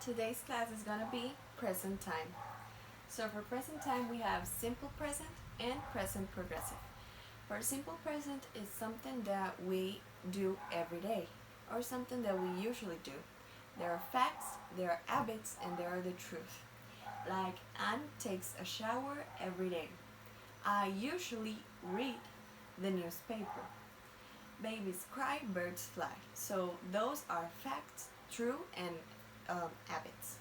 Today's class is gonna be present time. So for present time we have simple present and present progressive. For simple present is something that we do every day or something that we usually do. There are facts, there are habits, and there are the truth. Like Anne takes a shower every day. I usually read the newspaper. Babies cry, birds fly. So those are facts, true, and habits.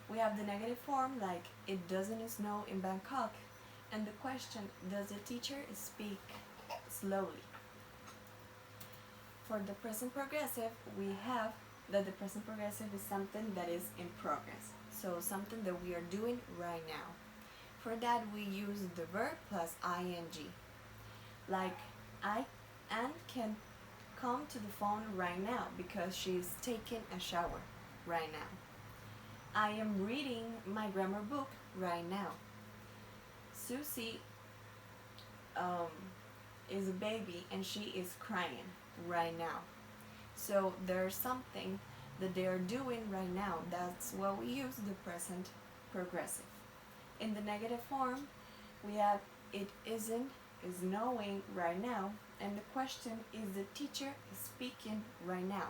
We have the negative form like it doesn't snow in Bangkok, and the question, does the teacher speak slowly? For the present progressive, we have that the present progressive is something that is in progress, so something that we are doing right now. For that, we use the verb plus ing. Like Anne can come to the phone right now because she's taking a shower right now. I am reading my grammar book right now. Susie is a baby and she is crying right now. So there's something that they are doing right now. That's why we use the present progressive. In the negative form, we have it isn't snowing right now, and the question is the teacher speaking right now.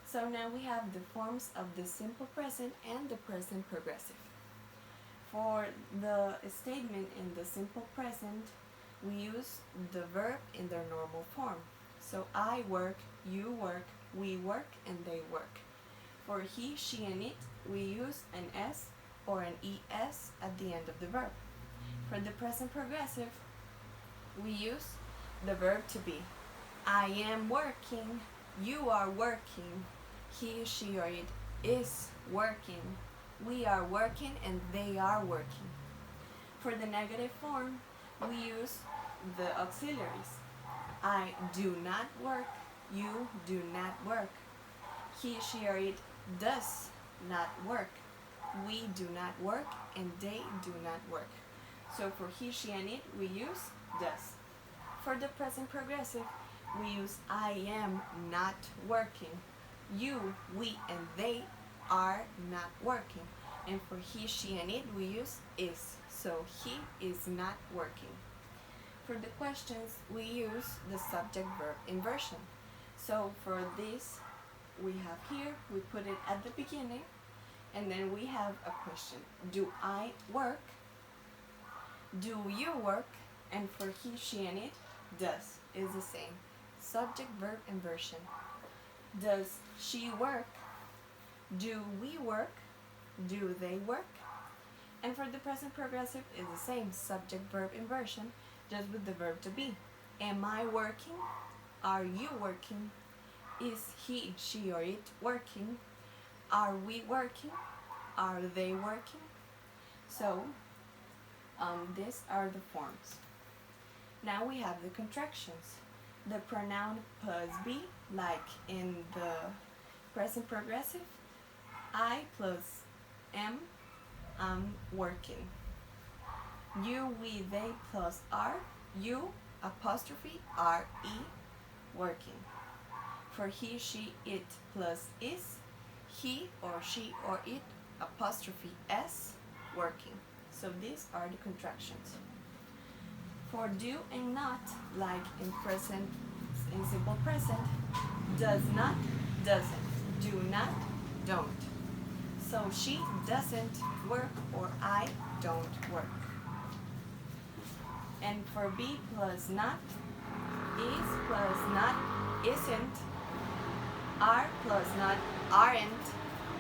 So now we have the forms of the simple present and the present progressive. For the statement in the simple present, we use the verb in their normal form. So I work, you work, we work, and they work. For he, she, and it, we use an S or an ES at the end of the verb. For the present progressive, we use the verb to be. I am working, you are working, he, she, or it is working, we are working, and they are working. For the negative form, we use the auxiliaries. I do not work, you do not work, he, she, or it does not work, we do not work, and they do not work. So for he, she, and it, we use does. For the present progressive, we use I am not working, you, we, and they are not working. And for he, she, and it, we use is. So he is not working. For the questions, we use the subject-verb inversion. So for this, we have here, we put it at the beginning, and then we have a question. Do I work? Do you work? And for he, she, and it, does is the same. Subject-verb inversion. Does she work? Do we work? Do they work? And for the present progressive is the same. Subject-verb inversion, just with the verb to be. Am I working? Are you working? Is he, she, or it working? Are we working? Are they working? So, these are the forms. Now we have the contractions. The pronoun plus be, like in the present progressive. I plus am, I'm working. You, we, they plus are, you, apostrophe, R-E, working. For he, she, it plus is, he or she or it, apostrophe S, working. So these are the contractions. For do and not, like in present, in simple present, does not, doesn't, do not, don't. So she doesn't work or I don't work. And for be plus not, is plus not, isn't, are plus not, aren't,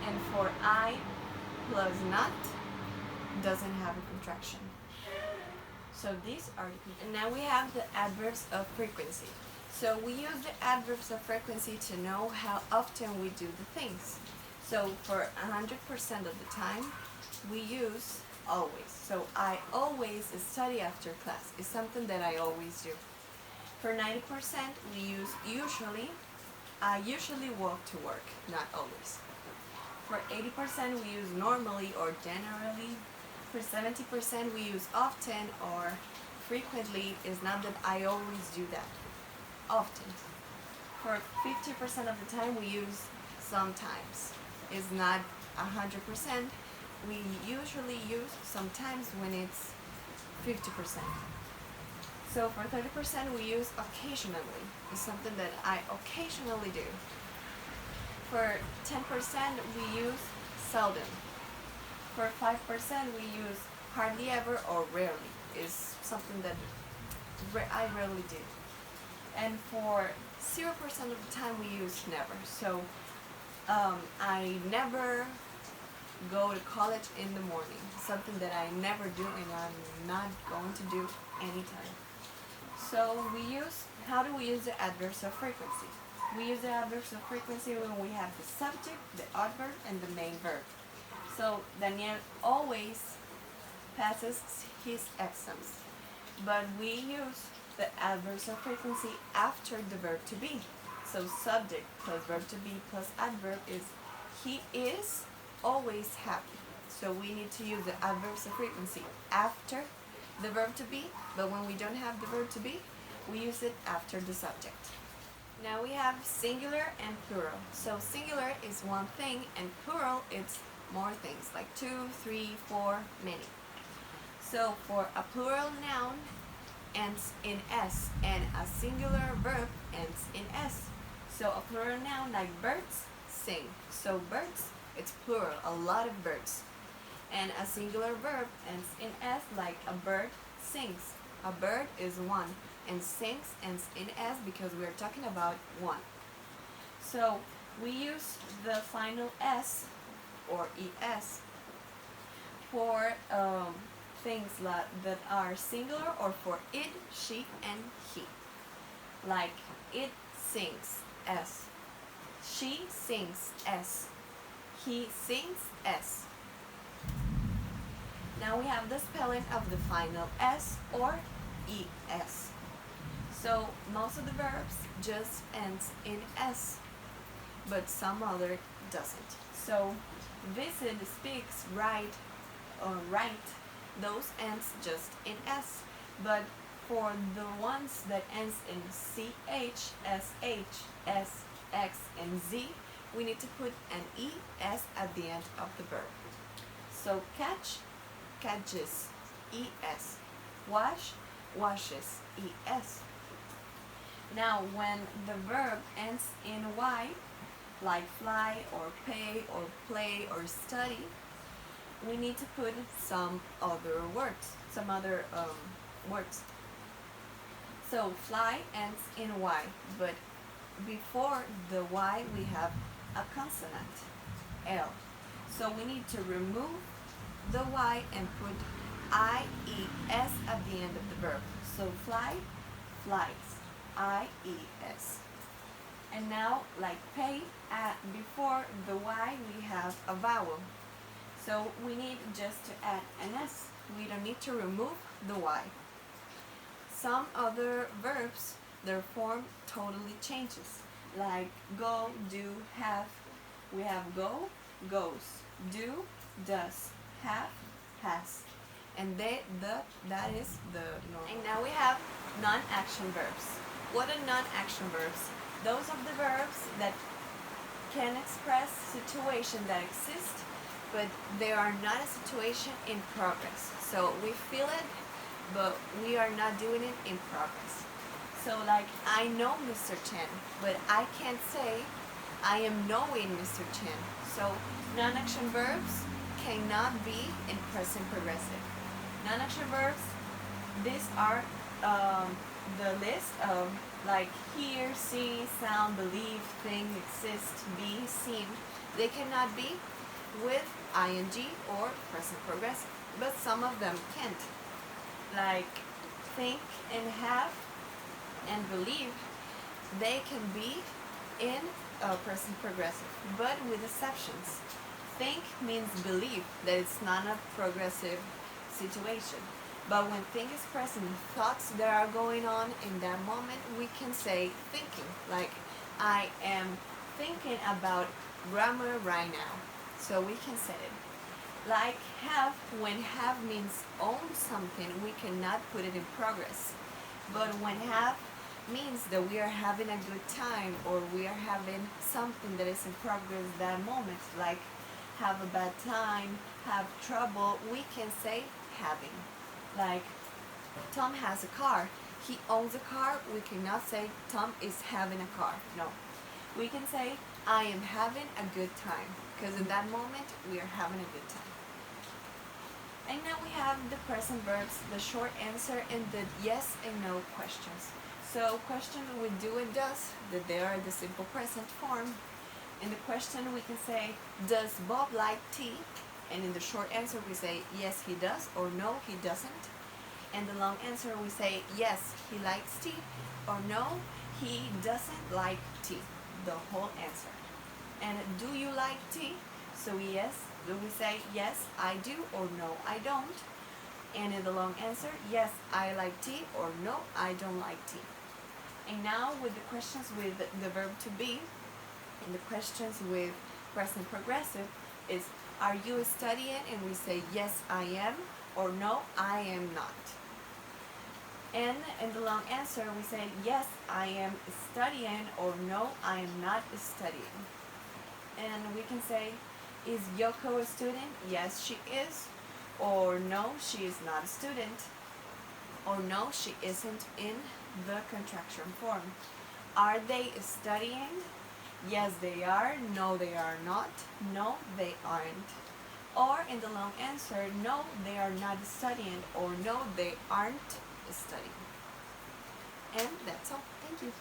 and for I plus not, doesn't have a contraction. So these are and now we have the adverbs of frequency. So we use the adverbs of frequency to know how often we do the things. So for 100% of the time, we use always. So I always study after class. It's something that I always do. For 90%, we use usually. I usually walk to work, not always. For 80%, we use normally or generally. For 70%, we use often or frequently. It's not that I always do that. Often. For 50% of the time, we use sometimes. It's not 100%. We usually use sometimes when it's 50%. So for 30% we use occasionally. It's something that I occasionally do. For 10% we use seldom. For 5% we use hardly ever or rarely. It's something that I rarely do. And for 0% of the time we use never. So I never go to college in the morning. Something that I never do and I'm not going to do anytime. So how do we use the adverbs of frequency? We use the adverbs of frequency when we have the subject, the adverb, and the main verb. So Daniel always passes his exams, but we use the adverbs of frequency after the verb to be. So subject plus verb to be plus adverb is he is always happy. So we need to use the adverbs of frequency after the verb to be, but when we don't have the verb to be, we use it after the subject. Now we have singular and plural. So singular is one thing and plural it's more things like 2, 3, 4, many. So for a plural noun ends in S and a singular verb ends in S. So a plural noun like birds sing. So birds, it's plural, a lot of birds. And a singular verb ends in S like a bird sings. A bird is one and sings ends in S because we are talking about one. So we use the final S or ES for things that are singular or for it, she, and he. Like it sings S. She sings S. He sings S. Now we have the spelling of the final S or ES. So most of the verbs just ends in S, but some other doesn't. So visit, speaks, write, or write, those ends just in S. But for the ones that ends in CH, SH, S, X, and Z, we need to put an ES at the end of the verb. So catch, catches, ES. Wash, washes, ES. Now when the verb ends in Y, like fly or pay or play or study, we need to put some other words, words. So fly ends in Y, but before the Y we have a consonant, L. So we need to remove the Y and put IES at the end of the verb. So fly, flies, IES. And now, like pay, before the Y we have a vowel. So we need just to add an S. We don't need to remove the Y. Some other verbs, their form totally changes. Like go, do, have. We have go, goes, do, does, have, has. And that is the normal. And now we have non-action verbs. What are non-action verbs? Those are the verbs that can express situation that exist, but they are not a situation in progress. So we feel it, but we are not doing it in progress. So like, I know Mr. Chen, but I can't say I am knowing Mr. Chen. So non-action verbs cannot be in present progressive. Non-action verbs, these are the list of like hear, see, sound, believe, think, exist, be, seem. They cannot be with ing or present progressive, but some of them can't. Like think and have and believe, they can be in present progressive, but with exceptions. Think means believe, that it's not a progressive situation. But when think is present, thoughts that are going on in that moment, we can say thinking. Like, I am thinking about grammar right now. So we can say it. Like have, when have means own something, we cannot put it in progress. But when have means that we are having a good time, or we are having something that is in progress that moment, like have a bad time, have trouble, we can say having. Like Tom has a car. He owns a car. We cannot say Tom is having a car. No. We can say I am having a good time, because in that moment we are having a good time. And now we have the present verbs, the short answer, and the yes and no questions. So question with do and does, that they are the simple present form. In the question we can say, does Bob like tea? And in the short answer we say, yes he does, or no he doesn't. And the long answer we say, yes he likes tea, or no he doesn't like tea. The whole answer. And do you like tea? So yes, do we say yes I do, or no I don't? And in the long answer, yes I like tea, or no I don't like tea. And now with the questions with the verb to be, and the questions with present progressive is, are you studying? And we say yes I am, or no I am not. And in the long answer we say yes I am studying, or no I am not studying. And we can say, is Yoko a student? Yes she is, or no she is not a student, or no she isn't in the contraction form. Are they studying? Yes they are, no they are not, no they aren't. Or in the long answer, no they are not studying, or no they aren't studying. And that's all. Thank you.